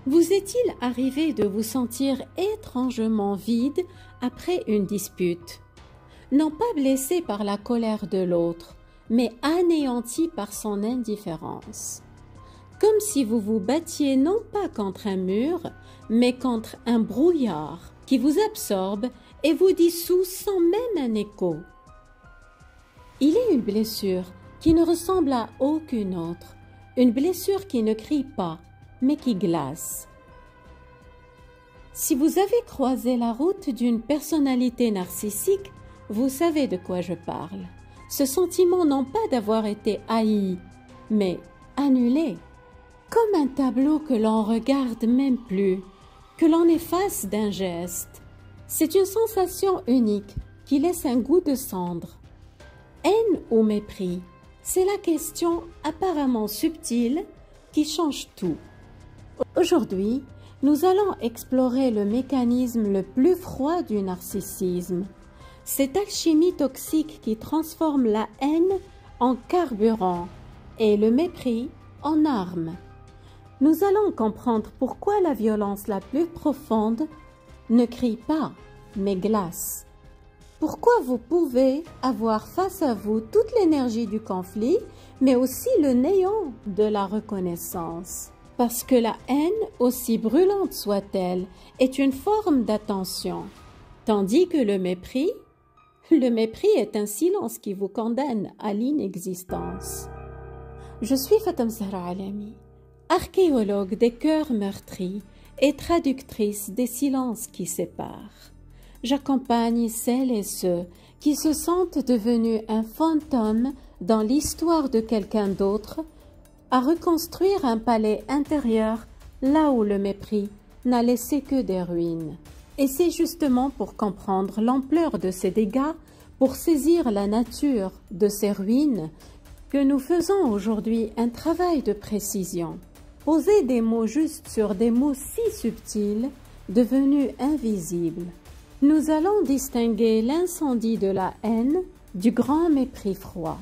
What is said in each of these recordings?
Vous est-il arrivé de vous sentir étrangement vide après une dispute? Non pas blessé par la colère de l'autre, mais anéanti par son indifférence. Comme si vous vous battiez non pas contre un mur, mais contre un brouillard qui vous absorbe et vous dissout sans même un écho. Il est une blessure qui ne ressemble à aucune autre, une blessure qui ne crie pas, mais qui glace. Si vous avez croisé la route d'une personnalité narcissique, vous savez de quoi je parle. Ce sentiment non pas d'avoir été haï, mais annulé. Comme un tableau que l'on regarde même plus, que l'on efface d'un geste. C'est une sensation unique qui laisse un goût de cendre. Haine ou mépris, c'est la question apparemment subtile qui change tout. Aujourd'hui, nous allons explorer le mécanisme le plus froid du narcissisme, cette alchimie toxique qui transforme la haine en carburant et le mépris en arme. Nous allons comprendre pourquoi la violence la plus profonde ne crie pas, mais glace. Pourquoi vous pouvez avoir face à vous toute l'énergie du conflit, mais aussi le néant de la reconnaissance. Parce que la haine, aussi brûlante soit-elle, est une forme d'attention, tandis que le mépris est un silence qui vous condamne à l'inexistence. Je suis Fatem Zahra Alami, archéologue des cœurs meurtris et traductrice des silences qui séparent. J'accompagne celles et ceux qui se sentent devenus un fantôme dans l'histoire de quelqu'un d'autre à reconstruire un palais intérieur là où le mépris n'a laissé que des ruines. Et c'est justement pour comprendre l'ampleur de ces dégâts, pour saisir la nature de ces ruines, que nous faisons aujourd'hui un travail de précision. Poser des mots justes sur des mots si subtils, devenus invisibles. Nous allons distinguer l'incendie de la haine du grand mépris froid.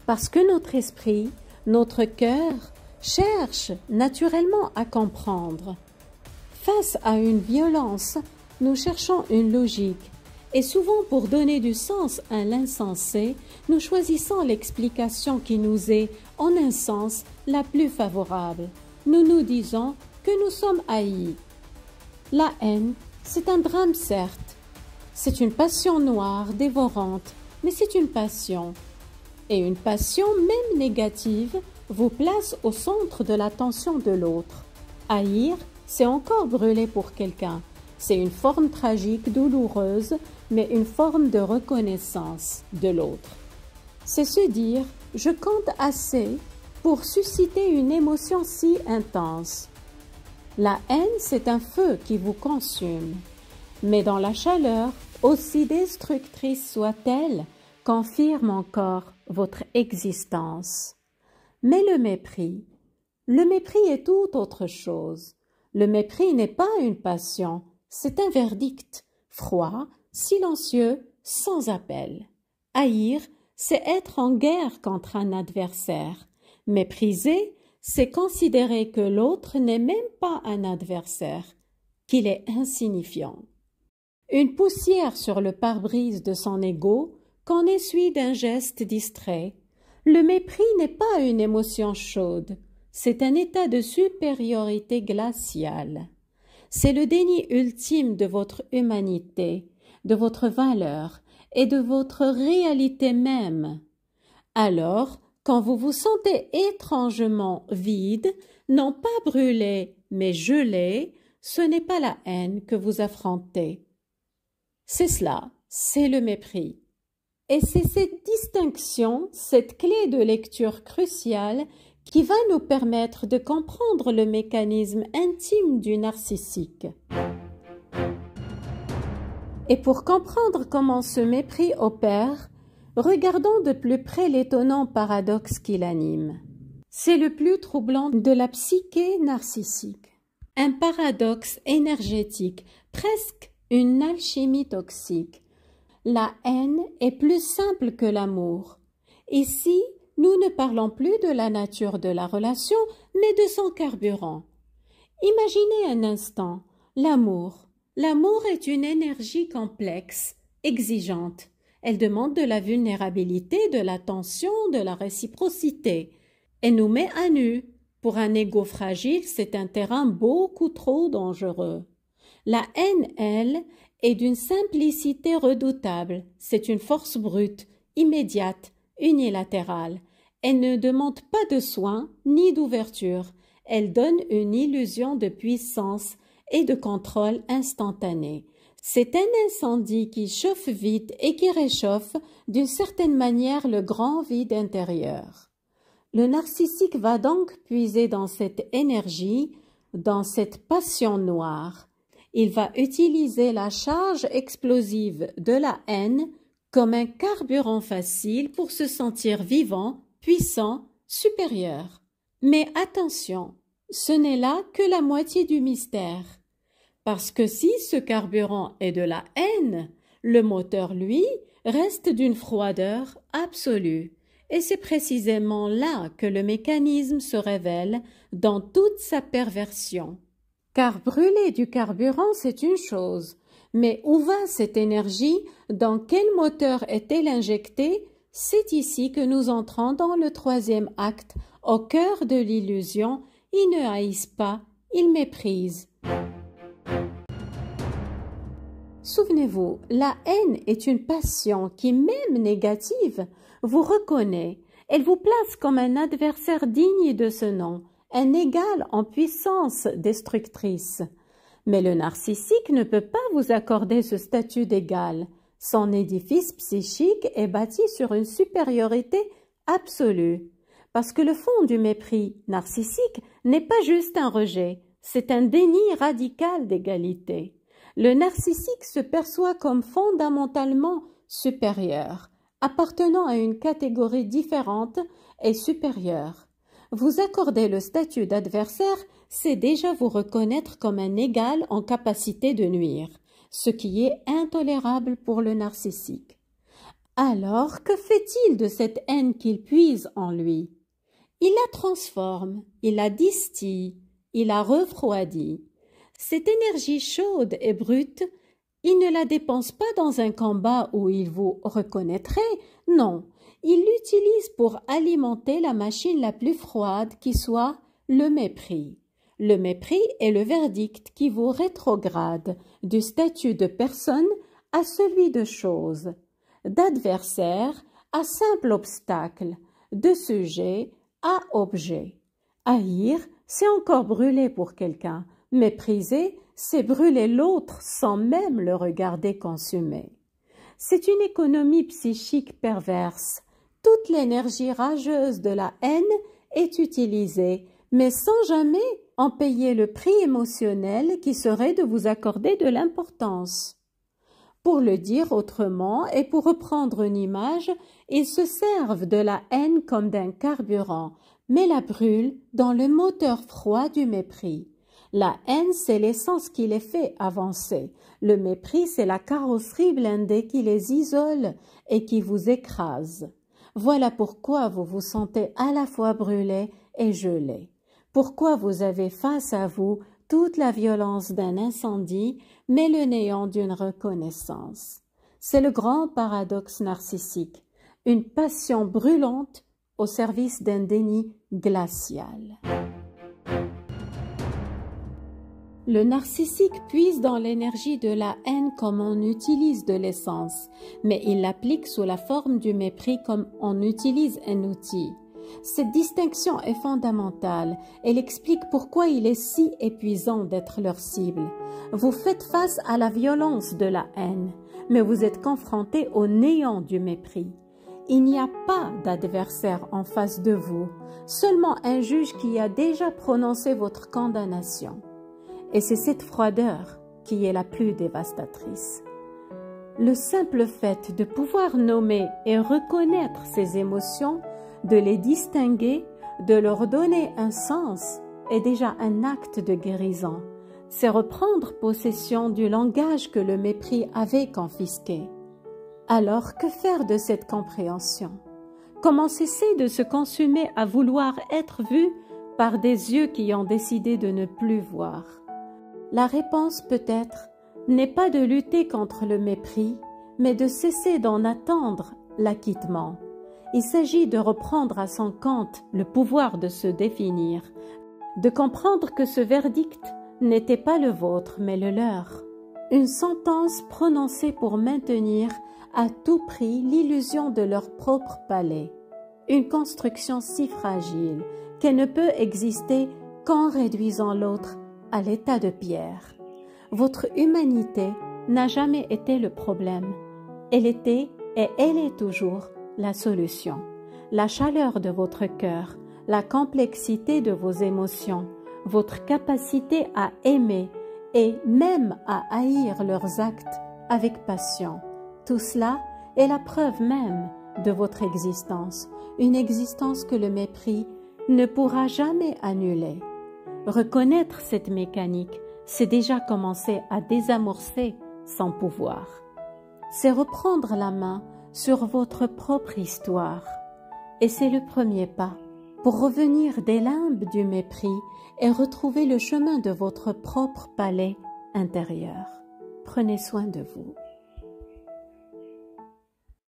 Parce que notre esprit, notre cœur, cherche naturellement à comprendre. Face à une violence, nous cherchons une logique. Et souvent, pour donner du sens à l'insensé, nous choisissons l'explication qui nous est, en un sens, la plus favorable. Nous nous disons que nous sommes haïs. La haine, c'est un drame certes. C'est une passion noire, dévorante, mais c'est une passion. Et une passion, même négative, vous place au centre de l'attention de l'autre. Haïr, c'est encore brûler pour quelqu'un. C'est une forme tragique, douloureuse, mais une forme de reconnaissance de l'autre. C'est se dire « je compte assez » pour susciter une émotion si intense. La haine, c'est un feu qui vous consume. Mais dans la chaleur, aussi destructrice soit-elle, confirme encore votre existence. Mais le mépris est tout autre chose. Le mépris n'est pas une passion, c'est un verdict, froid, silencieux, sans appel. Haïr, c'est être en guerre contre un adversaire. Mépriser, c'est considérer que l'autre n'est même pas un adversaire, qu'il est insignifiant. Une poussière sur le pare-brise de son ego qu'on essuie d'un geste distrait. Le mépris n'est pas une émotion chaude, c'est un état de supériorité glaciale. C'est le déni ultime de votre humanité, de votre valeur et de votre réalité même. Alors, quand vous vous sentez étrangement vide, non pas brûlé, mais gelé, ce n'est pas la haine que vous affrontez. C'est cela, c'est le mépris. Et c'est cette distinction, cette clé de lecture cruciale qui va nous permettre de comprendre le mécanisme intime du narcissique. Et pour comprendre comment ce mépris opère, regardons de plus près l'étonnant paradoxe qui l'anime. C'est le plus troublant de la psyché narcissique. Un paradoxe énergétique, presque une alchimie toxique. La haine est plus simple que l'amour. Ici, nous ne parlons plus de la nature de la relation, mais de son carburant. Imaginez un instant l'amour. L'amour est une énergie complexe, exigeante. Elle demande de la vulnérabilité, de l'attention, de la réciprocité. Elle nous met à nu. Pour un ego fragile, c'est un terrain beaucoup trop dangereux. La haine, elle, est d'une simplicité redoutable. C'est une force brute, immédiate, unilatérale. Elle ne demande pas de soins ni d'ouverture. Elle donne une illusion de puissance et de contrôle instantané. C'est un incendie qui chauffe vite et qui réchauffe d'une certaine manière le grand vide intérieur. Le narcissique va donc puiser dans cette énergie, dans cette passion noire. Il va utiliser la charge explosive de la haine comme un carburant facile pour se sentir vivant, puissant, supérieur. Mais attention, ce n'est là que la moitié du mystère. Parce que si ce carburant est de la haine, le moteur, lui, reste d'une froideur absolue. Et c'est précisément là que le mécanisme se révèle dans toute sa perversion. Car brûler du carburant, c'est une chose. Mais où va cette énergie? Dans quel moteur est-elle injectée? C'est ici que nous entrons dans le troisième acte, au cœur de l'illusion. Ils ne haïssent pas, ils méprisent. Souvenez-vous, la haine est une passion qui, même négative, vous reconnaît. Elle vous place comme un adversaire digne de ce nom, un égal en puissance destructrice. Mais le narcissique ne peut pas vous accorder ce statut d'égal. Son édifice psychique est bâti sur une supériorité absolue. Parce que le fond du mépris narcissique n'est pas juste un rejet, c'est un déni radical d'égalité. Le narcissique se perçoit comme fondamentalement supérieur, appartenant à une catégorie différente et supérieure. Vous accorder le statut d'adversaire, c'est déjà vous reconnaître comme un égal en capacité de nuire, ce qui est intolérable pour le narcissique. Alors, que fait-il de cette haine qu'il puise en lui? Il la transforme, il la distille, il la refroidit. Cette énergie chaude et brute, il ne la dépense pas dans un combat où il vous reconnaîtrait, non, il l'utilise pour alimenter la machine la plus froide qui soit le mépris. Le mépris est le verdict qui vous rétrograde du statut de personne à celui de chose, d'adversaire à simple obstacle, de sujet à objet. Haïr, c'est encore brûler pour quelqu'un. Mépriser, c'est brûler l'autre sans même le regarder consumer. C'est une économie psychique perverse. Toute l'énergie rageuse de la haine est utilisée, mais sans jamais en payer le prix émotionnel qui serait de vous accorder de l'importance. Pour le dire autrement et pour reprendre une image, ils se servent de la haine comme d'un carburant, mais la brûlent dans le moteur froid du mépris. La haine, c'est l'essence qui les fait avancer. Le mépris, c'est la carrosserie blindée qui les isole et qui vous écrase. Voilà pourquoi vous vous sentez à la fois brûlé et gelé. Pourquoi vous avez face à vous toute la violence d'un incendie, mais le néant d'une reconnaissance. C'est le grand paradoxe narcissique, une passion brûlante au service d'un déni glacial. Le narcissique puise dans l'énergie de la haine comme on utilise de l'essence, mais il l'applique sous la forme du mépris comme on utilise un outil. Cette distinction est fondamentale. Elle explique pourquoi il est si épuisant d'être leur cible. Vous faites face à la violence de la haine, mais vous êtes confronté au néant du mépris. Il n'y a pas d'adversaire en face de vous, seulement un juge qui a déjà prononcé votre condamnation. Et c'est cette froideur qui est la plus dévastatrice. Le simple fait de pouvoir nommer et reconnaître ces émotions, de les distinguer, de leur donner un sens, est déjà un acte de guérison. C'est reprendre possession du langage que le mépris avait confisqué. Alors, que faire de cette compréhension? Comment cesser de se consumer à vouloir être vu par des yeux qui ont décidé de ne plus voir. La réponse peut-être n'est pas de lutter contre le mépris, mais de cesser d'en attendre l'acquittement. Il s'agit de reprendre à son compte le pouvoir de se définir, de comprendre que ce verdict n'était pas le vôtre, mais le leur. Une sentence prononcée pour maintenir à tout prix l'illusion de leur propre palais. Une construction si fragile qu'elle ne peut exister qu'en réduisant l'autre à l'état de pierre. Votre humanité n'a jamais été le problème. Elle était et elle est toujours la solution. La chaleur de votre cœur, la complexité de vos émotions, votre capacité à aimer et même à haïr leurs actes avec passion. Tout cela est la preuve même de votre existence, une existence que le mépris ne pourra jamais annuler. Reconnaître cette mécanique, c'est déjà commencer à désamorcer son pouvoir. C'est reprendre la main sur votre propre histoire. Et c'est le premier pas pour revenir des limbes du mépris et retrouver le chemin de votre propre palais intérieur. Prenez soin de vous.